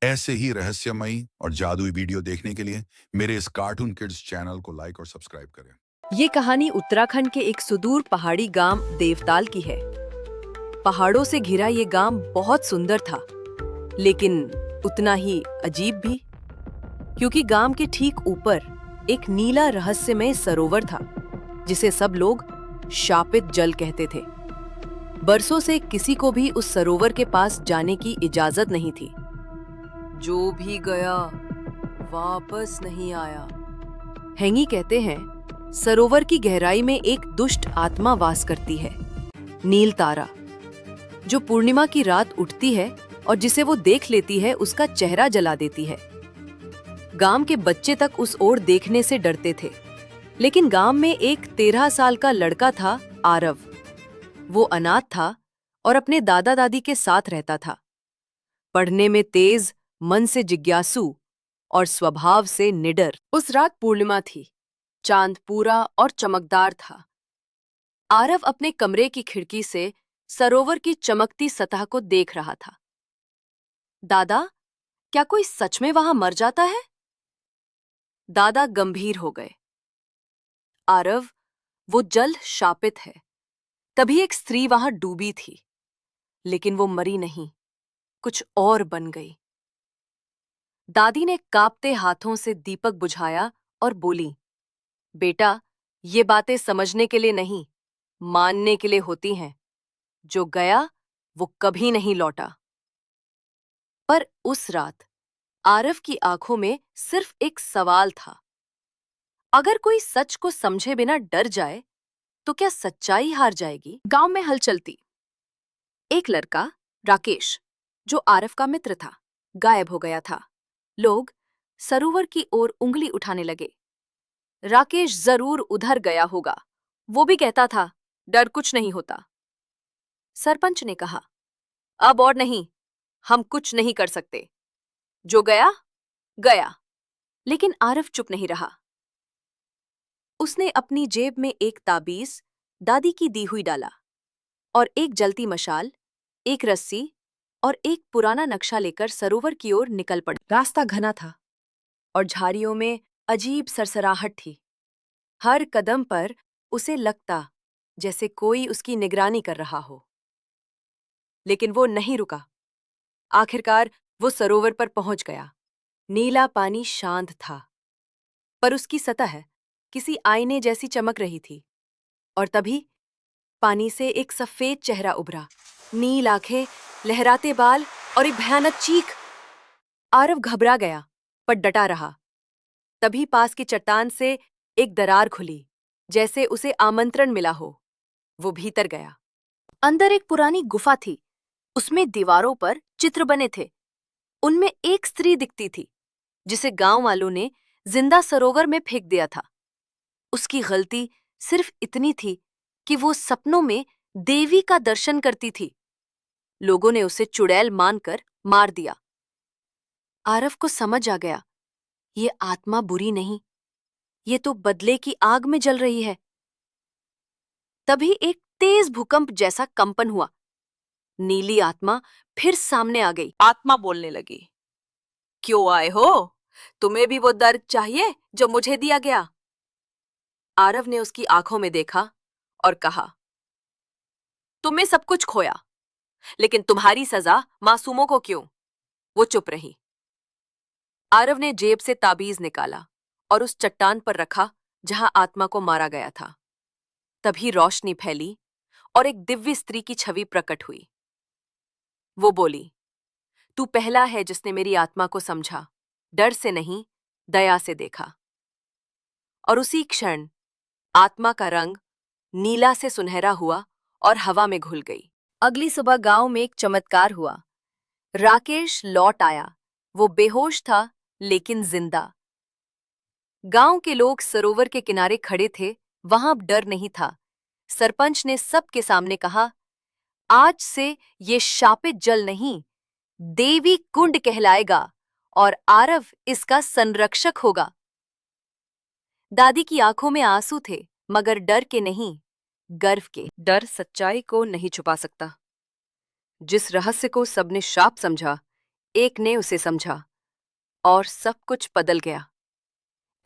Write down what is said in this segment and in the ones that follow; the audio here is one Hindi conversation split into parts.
ऐसे ही रहस्यमयी और जादुई वीडियो देखने के लिए मेरे इस कार्टून किड्स चैनल को लाइक और सब्सक्राइब करें। ये कहानी उत्तराखंड के एक सुदूर पहाड़ी गांव देवताल की है। पहाड़ों से घिरा ये गांव बहुत सुंदर था, लेकिन उतना ही अजीब भी, क्योंकि गांव के ठीक ऊपर एक नीला रहस्यमय सरोवर था, जिसे सब लोग शापित जल कहते थे। बरसों से किसी को भी उस सरोवर के पास जाने की इजाजत नहीं थी। जो भी गया वापस नहीं आया। हेंगी कहते हैं, सरोवर की गहराई में एक दुष्ट आत्मा वास करती है, नील तारा, जो पूर्णिमा की रात उठती है और जिसे वो देख लेती है उसका चेहरा जला देती है। गांव के बच्चे तक उस ओर देखने से डरते थे, लेकिन गांव में एक 13 साल का लड़का था, आरव। वो अनाथ था और अपने दादा दादी के साथ रहता था। पढ़ने में तेज, मन से जिज्ञासु और स्वभाव से निडर। उस रात पूर्णिमा थी। चांद पूरा और चमकदार था। आरव अपने कमरे की खिड़की से सरोवर की चमकती सतह को देख रहा था। दादा, क्या कोई सच में वहां मर जाता है? दादा गंभीर हो गए। आरव, वो जल शापित है। तभी एक स्त्री वहां डूबी थी, लेकिन वो मरी नहीं, कुछ और बन गई। दादी ने कांपते हाथों से दीपक बुझाया और बोली, बेटा, ये बातें समझने के लिए नहीं, मानने के लिए होती हैं। जो गया वो कभी नहीं लौटा। पर उस रात आरव की आंखों में सिर्फ एक सवाल था। अगर कोई सच को समझे बिना डर जाए, तो क्या सच्चाई हार जाएगी? गांव में हल चलती। एक लड़का, राकेश, जो आरव का मित्र था, गायब हो गया था। लोग सरोवर की ओर उंगली उठाने लगे। राकेश जरूर उधर गया होगा, वो भी कहता था, डर कुछ नहीं होता। सरपंच ने कहा, अब और नहीं, हम कुछ नहीं कर सकते। जो गया गया। लेकिन आरव चुप नहीं रहा। उसने अपनी जेब में एक ताबीज, दादी की दी हुई डाला, और एक जलती मशाल, एक रस्सी और एक पुराना नक्शा लेकर सरोवर की ओर निकल पड़ा। रास्ता घना था और झाड़ियों में अजीब सरसराहट थी। हर कदम पर उसे लगता जैसे कोई उसकी निगरानी कर रहा हो। लेकिन वो नहीं रुका। आखिरकार वो सरोवर पर पहुंच गया। नीला पानी शांत था, पर उसकी सतह किसी आईने जैसी चमक रही थी। और तभी पानी से एक सफेद चेहरा उभरा, नील आंखें, लहराते बाल और एक भयानक चीख। आरव घबरा गया, पर डटा रहा। तभी पास की चट्टान से एक दरार खुली, जैसे उसे आमंत्रण मिला हो। वो भीतर गया। अंदर एक पुरानी गुफा थी। उसमें दीवारों पर चित्र बने थे। उनमें एक स्त्री दिखती थी, जिसे गांव वालों ने जिंदा सरोवर में फेंक दिया था। उसकी गलती सिर्फ इतनी थी कि वो सपनों में देवी का दर्शन करती थी। लोगों ने उसे चुड़ैल मानकर मार दिया। आरव को समझ आ गया, ये आत्मा बुरी नहीं, ये तो बदले की आग में जल रही है। तभी एक तेज भूकंप जैसा कंपन हुआ। नीली आत्मा फिर सामने आ गई। आत्मा बोलने लगी, क्यों आए हो? तुम्हें भी वो दर्द चाहिए जो मुझे दिया गया? आरव ने उसकी आंखों में देखा और कहा, तुमने सब कुछ खोया, लेकिन तुम्हारी सजा मासूमों को क्यों? वो चुप रही। आरव ने जेब से ताबीज निकाला और उस चट्टान पर रखा जहां आत्मा को मारा गया था। तभी रोशनी फैली और एक दिव्य स्त्री की छवि प्रकट हुई। वो बोली, तू पहला है जिसने मेरी आत्मा को समझा, डर से नहीं, दया से देखा। और उसी क्षण आत्मा का रंग नीला से सुनहरा हुआ और हवा में घुल गई। अगली सुबह गांव में एक चमत्कार हुआ। राकेश लौट आया। वो बेहोश था, लेकिन जिंदा। गांव के लोग सरोवर के किनारे खड़े थे। वहां अब डर नहीं था। सरपंच ने सबके सामने कहा, आज से ये शापित जल नहीं, देवी कुंड कहलाएगा और आरव इसका संरक्षक होगा। दादी की आंखों में आंसू थे, मगर डर के नहीं, गर्व के। डर सच्चाई को नहीं छुपा सकता। जिस रहस्य को सबने शाप समझा, एक ने उसे समझा और सब कुछ बदल गया।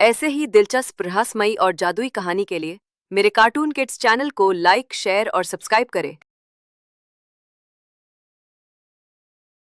ऐसे ही दिलचस्प रहस्यमयी और जादुई कहानी के लिए मेरे कार्टून किड्स चैनल को लाइक, शेयर और सब्सक्राइब करें।